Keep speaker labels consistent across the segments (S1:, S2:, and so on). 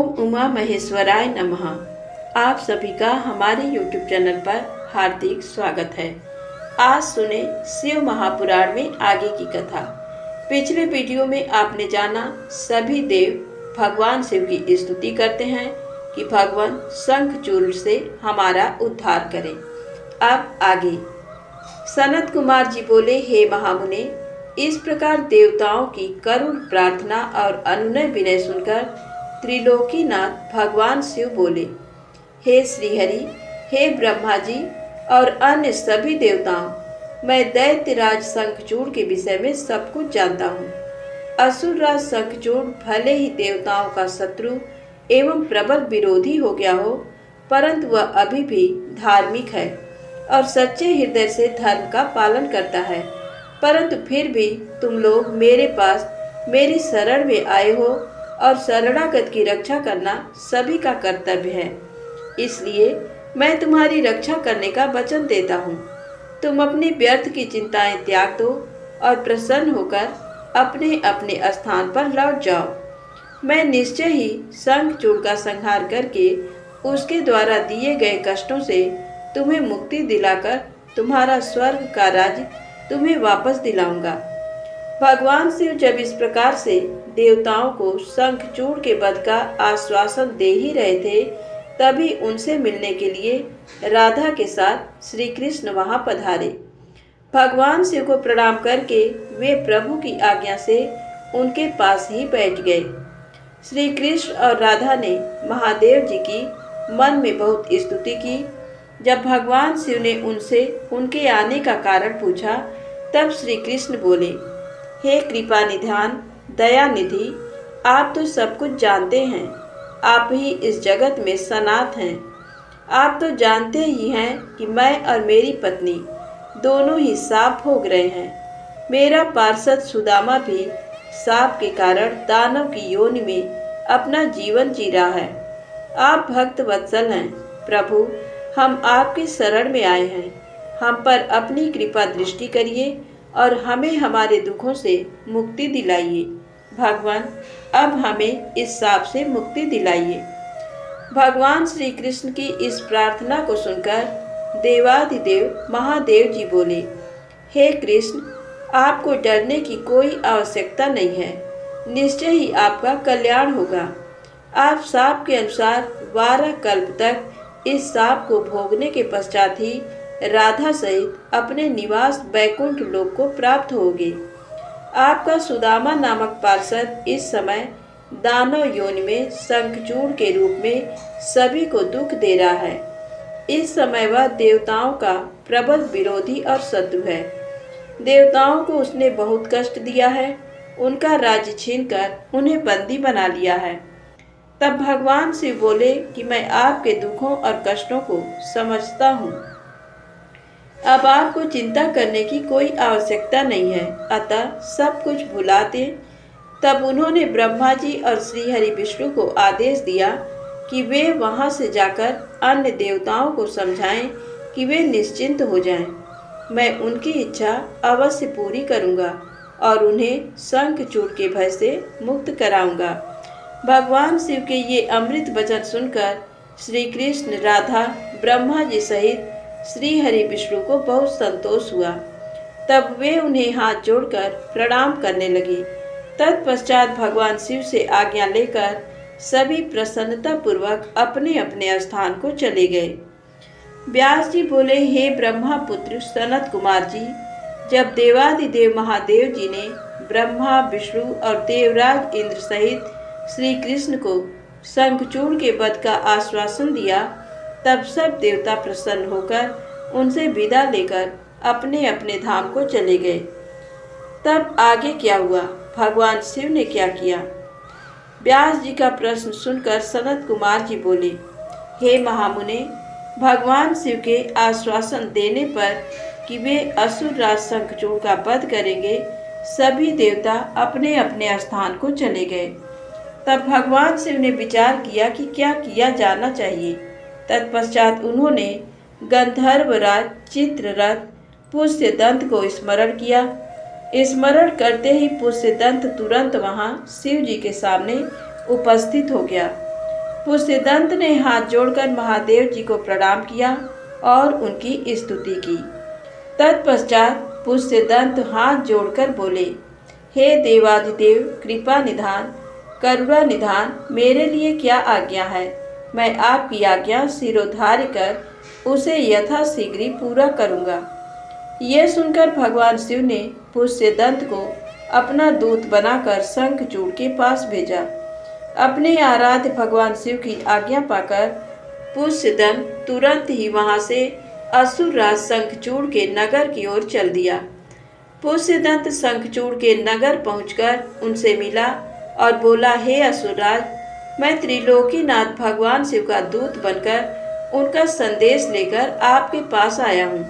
S1: ओम उमा महेश्वराय नमः। आप सभी का हमारे YouTube चैनल पर हार्दिक स्वागत है। आज सुने शिव महापुराण में आगे की कथा। पिछले वीडियो में आपने जाना सभी देव भगवान शिव की स्तुति करते हैं कि भगवान शंखचूड़ से हमारा उद्धार करें। अब आगे सनत कुमार जी बोले, हे महामुने, इस प्रकार देवताओं की करुण प्रार्थना और अनुनय विनय सुनकर त्रिलोकीनाथ भगवान शिव बोले, हे श्रीहरि, हे ब्रह्मा जी और अन्य सभी देवताओं, मैं दैत्यराज शंखचूड़ के विषय में सब कुछ जानता हूँ। असुरराज शंखचूड़ भले ही देवताओं का शत्रु एवं प्रबल विरोधी हो गया हो, परंतु वह अभी भी धार्मिक है और सच्चे हृदय से धर्म का पालन करता है। परंतु फिर भी तुम लोग मेरे पास मेरी शरण में आए हो और शरणागत की रक्षा करना सभी का कर्तव्य है। इसलिए मैं तुम्हारी रक्षा करने का वचन देता हूँ। तुम अपनी व्यर्थ की चिंताएं त्याग दो और प्रसन्न होकर अपने अपने स्थान पर लौट जाओ। मैं निश्चय ही शंखचूड़ का संहार करके उसके द्वारा दिए गए कष्टों से तुम्हें मुक्ति दिलाकर तुम्हारा स्वर्ग का राज्य तुम्हें वापस दिलाऊंगा। भगवान शिव जब इस प्रकार से देवताओं को शंखचूड़ के वध का आश्वासन दे ही रहे थे, तभी उनसे मिलने के लिए राधा के साथ श्री कृष्ण वहां पधारे। भगवान शिव को प्रणाम करके वे प्रभु की आज्ञा से उनके पास ही बैठ गए। श्री कृष्ण और राधा ने महादेव जी की मन में बहुत स्तुति की। जब भगवान शिव ने उनसे उनके आने का कारण पूछा, तब श्री कृष्ण बोले, हे कृपा निधान दया निधि, आप तो सब कुछ जानते हैं। आप ही इस जगत में सनाथ हैं। आप तो जानते ही हैं कि मैं और मेरी पत्नी दोनों ही साप भोग रहे हैं। मेरा पार्षद सुदामा भी साप के कारण दानव की योनि में अपना जीवन जी रहा है। आप भक्त वत्सल हैं। प्रभु, हम आपकी शरण में आए हैं। हम पर अपनी कृपा दृष्टि करिए और हमें हमारे दुखों से मुक्ति दिलाइए। भगवान, अब हमें इस शाप से मुक्ति दिलाइए। भगवान श्री कृष्ण की इस प्रार्थना को सुनकर देवाधिदेव महादेव जी बोले, हे कृष्ण, आपको डरने की कोई आवश्यकता नहीं है। निश्चय ही आपका कल्याण होगा। आप शाप के अनुसार 12 कल्प तक इस शाप को भोगने के पश्चात ही राधा सहित अपने निवास बैकुंठ लोक को प्राप्त होगे। आपका सुदामा नामक पार्षद इस समय दानव योनि में शंखचूड़ के रूप में सभी को दुख दे रहा है। इस समय वह देवताओं का प्रबल विरोधी और शत्रु है। देवताओं को उसने बहुत कष्ट दिया है। उनका राज्य छीनकर उन्हें बंदी बना लिया है। तब भगवान शिव बोले कि मैं आपके दुखों और कष्टों को समझता हूँ। अब आपको चिंता करने की कोई आवश्यकता नहीं है, अतः सब कुछ भुला दें। तब उन्होंने ब्रह्मा जी और श्री हरि विष्णु को आदेश दिया कि वे वहां से जाकर अन्य देवताओं को समझाएं कि वे निश्चिंत हो जाएं। मैं उनकी इच्छा अवश्य पूरी करूंगा और उन्हें शंखचूड़ के भय से मुक्त कराऊंगा। भगवान शिव के ये अमृत वचन सुनकर श्री कृष्ण, राधा, ब्रह्मा जी सहित श्री हरि विष्णु को बहुत संतोष हुआ। तब वे उन्हें हाथ जोड़कर प्रणाम करने लगे। तत्पश्चात भगवान शिव से आज्ञा लेकर सभी प्रसन्नता पूर्वक अपने अपने स्थान को चले गए। व्यास जी बोले, हे ब्रह्मा पुत्र सनत कुमार जी, जब देवाधिदेव महादेव जी ने ब्रह्मा, विष्णु और देवराज इंद्र सहित श्री कृष्ण को शंखचूड़ के वध का आश्वासन दिया, तब सब देवता प्रसन्न होकर उनसे विदा लेकर अपने अपने धाम को चले गए। तब आगे क्या हुआ, भगवान शिव ने क्या किया? व्यास जी का प्रश्न सुनकर सनत कुमार जी बोले, हे महामुने, भगवान शिव के आश्वासन देने पर कि वे असुर राज शंखचूड़ का वध करेंगे, सभी देवता अपने अपने स्थान को चले गए। तब भगवान शिव ने विचार किया कि क्या किया जाना चाहिए। तत्पश्चात उन्होंने गंधर्वराज चित्ररथ पुष्यदंत को स्मरण किया। स्मरण करते ही पुष्यदंत तुरंत वहां शिव जी के सामने उपस्थित हो गया। पुष्यदंत ने हाथ जोड़कर महादेव जी को प्रणाम किया और उनकी स्तुति की। तत्पश्चात पुष्यदंत हाथ जोड़कर बोले, हे देवाधिदेव, कृपा निधान, करुणा निधान, मेरे लिए क्या आज्ञा है? मैं आपकी आज्ञा सिरोधार्य कर उसे यथाशीघ्र पूरा करूँगा। यह सुनकर भगवान शिव ने पुष्यदंत को अपना दूत बनाकर शंखचूड़ के पास भेजा। अपने आराध्य भगवान शिव की आज्ञा पाकर पुष्यदंत तुरंत ही वहां से असुरराज शंखचूड़ के नगर की ओर चल दिया। पुष्यदंत शंखचूड़ के नगर पहुंचकर उनसे मिला और बोला, हे असुरराज, मैं त्रिलोकीनाथ भगवान शिव का दूत बनकर उनका संदेश लेकर आपके पास आया हूँ।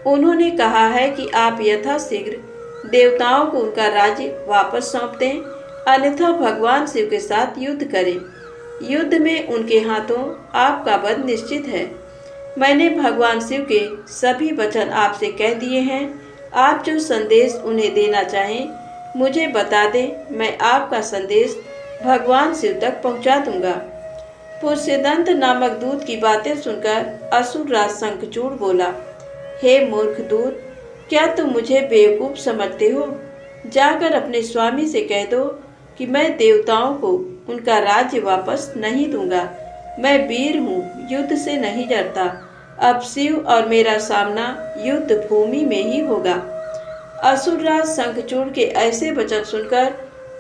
S1: उन्होंने कहा है कि आप यथाशीघ्र देवताओं को उनका राज्य वापस सौंप दें, अन्यथा भगवान शिव के साथ युद्ध करें। युद्ध में उनके हाथों आपका वध निश्चित है। मैंने भगवान शिव के सभी वचन आपसे कह दिए हैं। आप जो संदेश उन्हें देना चाहें मुझे बता दें, मैं आपका संदेश भगवान शिव तक पहुंचा दूंगा। पुष्यदंत नामक दूत की बातें सुनकर असुरराज शंखचूड़ बोला, हे मूर्ख दूत, क्या तुम मुझे बेवकूफ समझते हो? जाकर अपने स्वामी से कह दो कि मैं देवताओं को उनका राज्य वापस नहीं दूंगा। मैं वीर हूँ, युद्ध से नहीं डरता। अब शिव और मेरा सामना युद्ध भूमि में ही होगा। असुरराज शंखचूड़ के ऐसे वचन सुनकर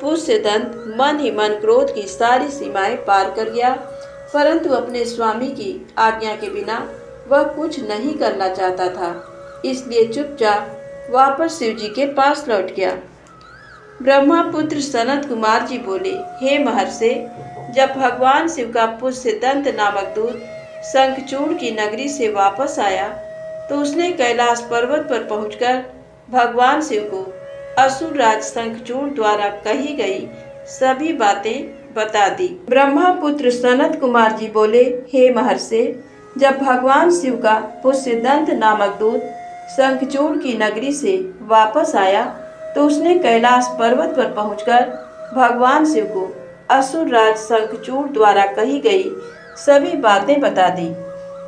S1: पुष्यदंत मन ही मन क्रोध की सारी सीमाएं पार कर गया, परंतु अपने स्वामी की आज्ञा के बिना वह कुछ नहीं करना चाहता था, इसलिए चुपचाप वापस शिव जी के पास लौट गया। ब्रह्मापुत्र सनत कुमार जी बोले, हे महर्षि, जब भगवान शिव का पुष्यदंत नामक दूत शंखचूड़ की नगरी से वापस आया तो उसने कैलाश पर्वत पर पहुंचकर भगवान शिव को असुरराज शंखचूड़ द्वारा कही गई सभी बातें बता दी। ब्रह्मापुत्र सनत कुमार जी बोले, हे महर्षि, जब भगवान शिव का पुष्यदंत नामक दूत शंखचूड़ की नगरी से वापस आया तो उसने कैलाश पर्वत पर पहुंचकर भगवान शिव को असुरराज शंखचूड़ द्वारा कही गई सभी बातें बता दी।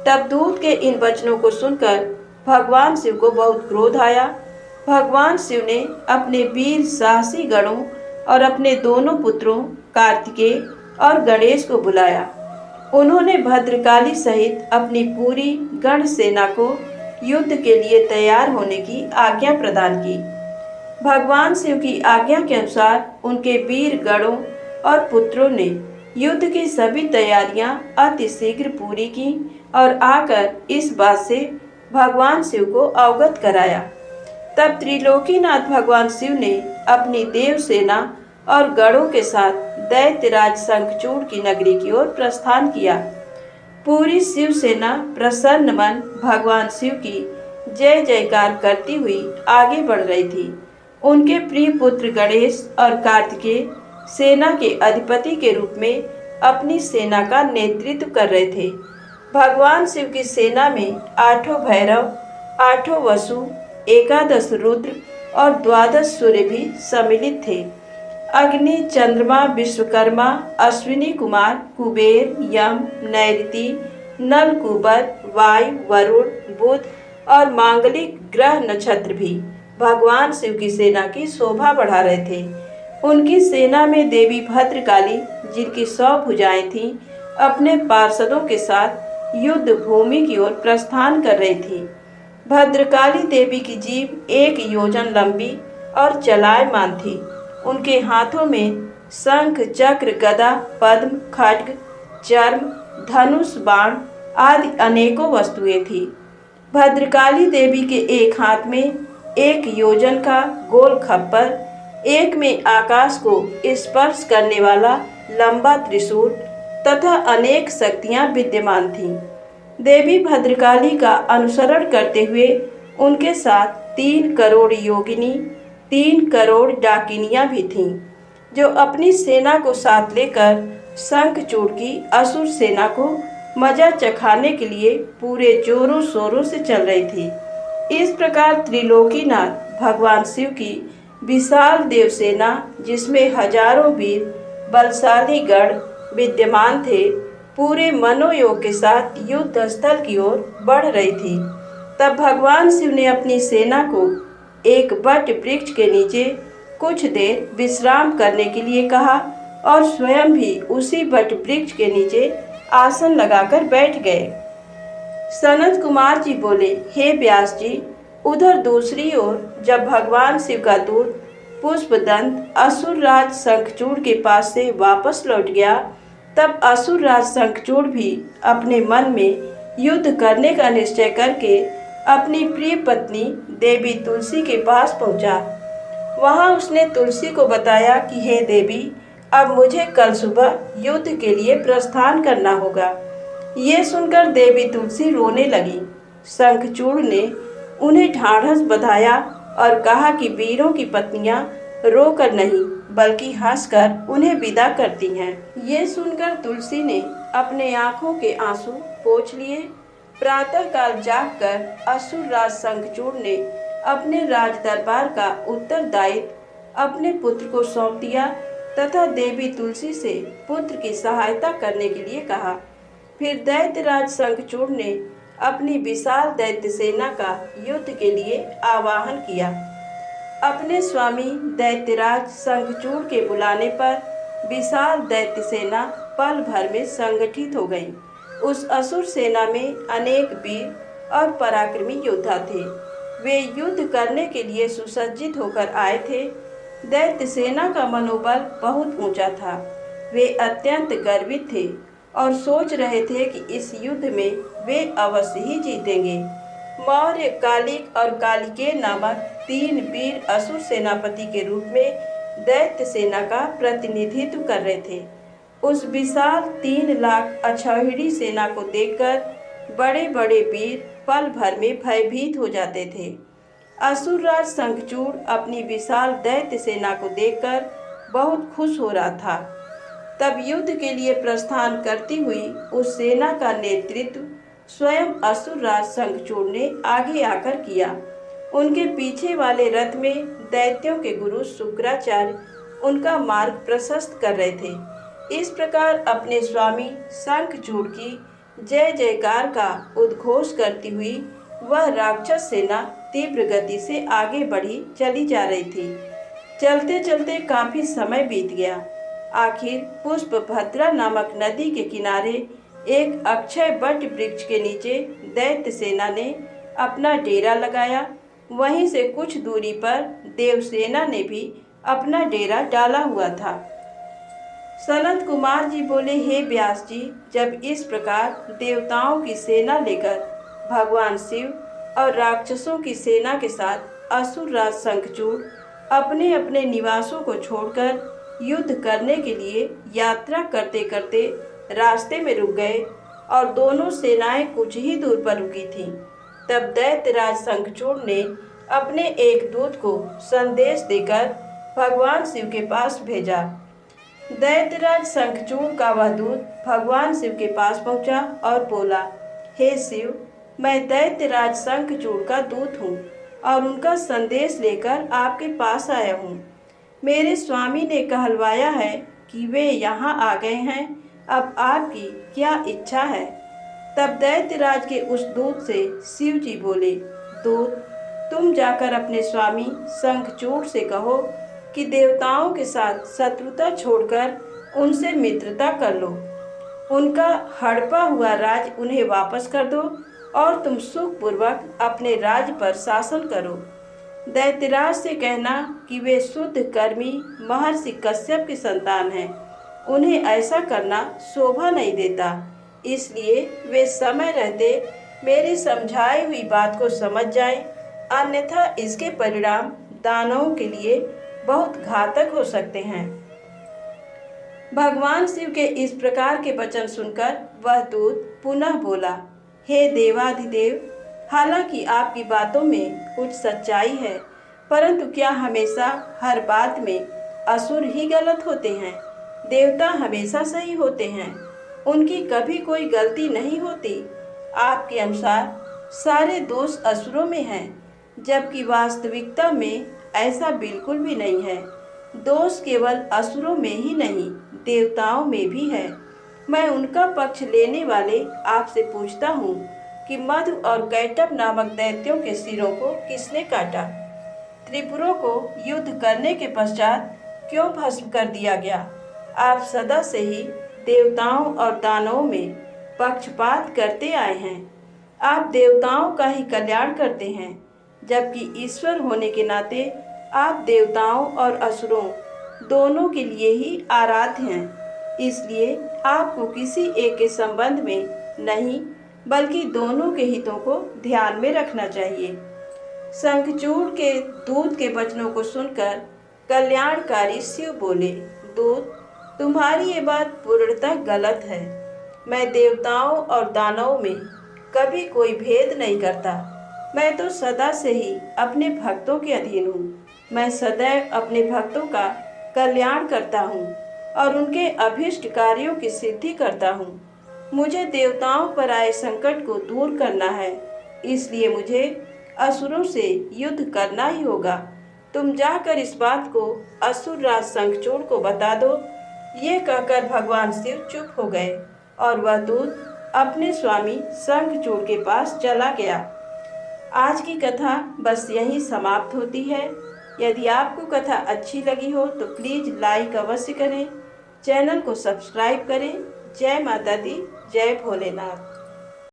S1: तब दूत के इन वचनों को सुनकर भगवान शिव को बहुत क्रोध आया। भगवान शिव ने अपने वीर साहसी गणों और अपने दोनों पुत्रों कार्तिकेय और गणेश को बुलाया। उन्होंने भद्रकाली सहित अपनी पूरी गण सेना को युद्ध के लिए तैयार होने की आज्ञा प्रदान की। भगवान शिव की आज्ञा के अनुसार उनके वीर गणों और पुत्रों ने युद्ध की सभी तैयारियां अतिशीघ्र पूरी की और आकर इस बात से भगवान शिव को अवगत कराया। तब त्रिलोकीनाथ भगवान शिव ने अपनी देव सेना और गणों के साथ दैत्यराज शंखचूड़ की नगरी की ओर प्रस्थान किया। पूरी शिव सेना प्रसन्न मन भगवान शिव की जय जयकार करती हुई आगे बढ़ रही थी। उनके प्रिय पुत्र गणेश और कार्तिकेय सेना के अधिपति के रूप में अपनी सेना का नेतृत्व कर रहे थे। भगवान शिव की सेना में 8 भैरव, 8 वसु, 11 रुद्र और 12 सूर्य भी सम्मिलित थे। अग्नि, चंद्रमा, विश्वकर्मा, अश्विनी कुमार, कुबेर, यम, नैऋति, नल, कुबर, वायु, वरुण, बुध और मांगलिक ग्रह नक्षत्र भी भगवान शिव की सेना की शोभा बढ़ा रहे थे। उनकी सेना में देवी भद्रकाली, जिनकी 100 भुजाएं थीं, अपने पार्षदों के साथ युद्ध भूमि की ओर प्रस्थान कर रही थी। भद्रकाली देवी की जीभ 1 योजन लंबी और चलायमान थी। उनके हाथों में शंख, चक्र, गदा, पद्म, खड्ग, चर्म, धनुष, बाण आदि अनेकों वस्तुएं थी। भद्रकाली देवी के एक हाथ में 1 योजन का गोल खप्पर, एक में आकाश को स्पर्श करने वाला लंबा त्रिशूल तथा अनेक शक्तियां विद्यमान थीं। देवी भद्रकाली का अनुसरण करते हुए उनके साथ 3 करोड़ योगिनी, 3 करोड़ डाकिनियां भी थीं, जो अपनी सेना को साथ लेकर शंखचूड़ की असुर सेना को मजा चखाने के लिए पूरे जोरों शोरों से चल रही थी। इस प्रकार त्रिलोकीनाथ भगवान शिव की विशाल देव सेना, जिसमें हजारों वीर बलशाली गण विद्यमान थे, पूरे मनोयोग के साथ युद्ध स्थल की ओर बढ़ रही थी। तब भगवान शिव ने अपनी सेना को एक वट वृक्ष के नीचे कुछ देर विश्राम करने के लिए कहा और स्वयं भी उसी वट वृक्ष के नीचे आसन लगाकर बैठ गए। सनत कुमार जी बोले, हे व्यास जी, उधर दूसरी ओर जब भगवान शिव का दूत पुष्पदंत असुरराज शंखचूड़ के पास से वापस लौट गया, तब असुरराज शंखचूड़ भी अपने मन में युद्ध करने का निश्चय करके अपनी प्रिय पत्नी देवी तुलसी के पास पहुंचा। वहां उसने तुलसी को बताया कि हे देवी, अब मुझे कल सुबह युद्ध के लिए प्रस्थान करना होगा। ये सुनकर देवी तुलसी रोने लगी। शंखचूड़ ने उन्हें ढाढ़स बंधाया और कहा कि वीरों की पत्नियां रोकर नहीं बल्कि हंसकर उन्हें विदा करती हैं। ये सुनकर तुलसी ने अपने आंखों के आंसू पोंछ लिए। प्रातःकाल जागकर असुरराज शंखचूड़ ने अपने राज दरबार का उत्तरदायित्व अपने पुत्र को सौंप दिया तथा देवी तुलसी से पुत्र की सहायता करने के लिए कहा। फिर दैत्यराज शंखचूड़ ने अपनी विशाल दैत्य सेना का युद्ध के लिए आवाहन किया। अपने स्वामी दैत्यराज शंखचूड़ के बुलाने पर विशाल दैत्य सेना पल भर में संगठित हो गई। उस असुर सेना में अनेक वीर और पराक्रमी योद्धा थे। वे युद्ध करने के लिए सुसज्जित होकर आए थे। दैत्य सेना का मनोबल बहुत ऊंचा था। वे अत्यंत गर्वित थे और सोच रहे थे कि इस युद्ध में वे अवश्य ही जीतेंगे। मौर्य, कालिक और कालिकेय नामक 3 वीर असुर सेनापति के रूप में दैत्य सेना का प्रतिनिधित्व कर रहे थे। उस विशाल 3 लाख अक्षौहिणी सेना को देखकर बड़े बड़े वीर पल भर में भयभीत हो जाते थे। असुरराज शंखचूड़ अपनी विशाल दैत्य सेना को देखकर बहुत खुश हो रहा था। तब युद्ध के लिए प्रस्थान करती हुई उस सेना का नेतृत्व स्वयं असुरराज शंखचूड़ ने आगे आकर किया। उनके पीछे वाले रथ में दैत्यों के गुरु शुक्राचार्य उनका मार्ग प्रशस्त कर रहे थे। इस प्रकार अपने स्वामी शंखचूड़ की जय जयकार का उद्घोष करती हुई वह राक्षस सेना तीव्र गति से आगे बढ़ी चली जा रही थी। चलते चलते काफी समय बीत गया। आखिर पुष्पभद्रा नामक नदी के किनारे एक अक्षय वट वृक्ष के नीचे दैत्य सेना ने अपना डेरा लगाया। वहीं से कुछ दूरी पर देवसेना ने भी अपना डेरा डाला हुआ था। सनत कुमार जी बोले, हे व्यास जी, जब इस प्रकार देवताओं की सेना लेकर भगवान शिव और राक्षसों की सेना के साथ असुरराज शंखचूड़ अपने अपने निवासों को छोड़कर युद्ध करने के लिए यात्रा करते करते रास्ते में रुक गए और दोनों सेनाएं कुछ ही दूर पर रुकी थीं। तब दैत्यराज शंखचूड़ ने अपने एक दूत को संदेश देकर भगवान शिव के पास भेजा। दैत्यराज शंखचूड़ का वह दूत भगवान शिव के पास पहुंचा और बोला, हे शिव, मैं दैत्यराज शंखचूड़ का दूत हूँ और उनका संदेश लेकर आपके पास आया हूँ। मेरे स्वामी ने कहलवाया है कि वे यहाँ आ गए हैं। अब आपकी क्या इच्छा है? तब दैत्यराज के उस दूत से शिव जी बोले, दूत, तुम जाकर अपने स्वामी शंखचूड़ से कहो कि देवताओं के साथ शत्रुता छोड़कर उनसे मित्रता कर लो। उनका हड़पा हुआ राज उन्हें वापस कर दो और तुम सुखपूर्वक अपने राज पर शासन करो। दैत्यराज से कहना कि वे शुद्ध कर्मी महर्षि कश्यप की संतान हैं। उन्हें ऐसा करना शोभा नहीं देता, इसलिए वे समय रहते मेरी समझाई हुई बात को समझ जाएं, अन्यथा इसके परिणाम दानवों के लिए बहुत घातक हो सकते हैं। भगवान शिव के इस प्रकार के वचन सुनकर वह दूत पुनः बोला, हे देवाधिदेव, हालांकि आपकी बातों में कुछ सच्चाई है, परंतु क्या हमेशा हर बात में असुर ही गलत होते हैं? देवता हमेशा सही होते हैं, उनकी कभी कोई गलती नहीं होती। आपके अनुसार सारे दोष असुरों में हैं, जबकि वास्तविकता में ऐसा बिल्कुल भी नहीं है। दोष केवल असुरों में ही नहीं, देवताओं में भी है। मैं उनका पक्ष लेने वाले आपसे पूछता हूँ कि मधु और कैटभ नामक दैत्यों के सिरों को किसने काटा? त्रिपुरों को युद्ध करने के पश्चात क्यों भस्म कर दिया गया? आप सदा से ही देवताओं और दानवों में पक्षपात करते आए हैं। आप देवताओं का ही कल्याण करते हैं, जबकि ईश्वर होने के नाते आप देवताओं और असुरों दोनों के लिए ही आराध्य हैं। इसलिए आपको किसी एक के संबंध में नहीं, बल्कि दोनों के हितों को ध्यान में रखना चाहिए। शंखचूड़ के दूत के वचनों को सुनकर कल्याणकारी शिव बोले, दूत, तुम्हारी ये बात पूर्णतः गलत है। मैं देवताओं और दानवों में कभी कोई भेद नहीं करता। मैं तो सदा से ही अपने भक्तों के अधीन हूँ। मैं सदैव अपने भक्तों का कल्याण करता हूँ और उनके अभीष्ट कार्यों की सिद्धि करता हूँ। मुझे देवताओं पर आए संकट को दूर करना है, इसलिए मुझे असुरों से युद्ध करना ही होगा। तुम जाकर इस बात को असुर राज शंखचूड़ को बता दो। ये कहकर भगवान शिव चुप हो गए और वह दूत अपने स्वामी शंखचूड़ के पास चला गया। आज की कथा बस यहीं समाप्त होती है। यदि आपको कथा अच्छी लगी हो तो प्लीज़ लाइक अवश्य करें, चैनल को सब्सक्राइब करें। जय माता दी, जय भोलेनाथ।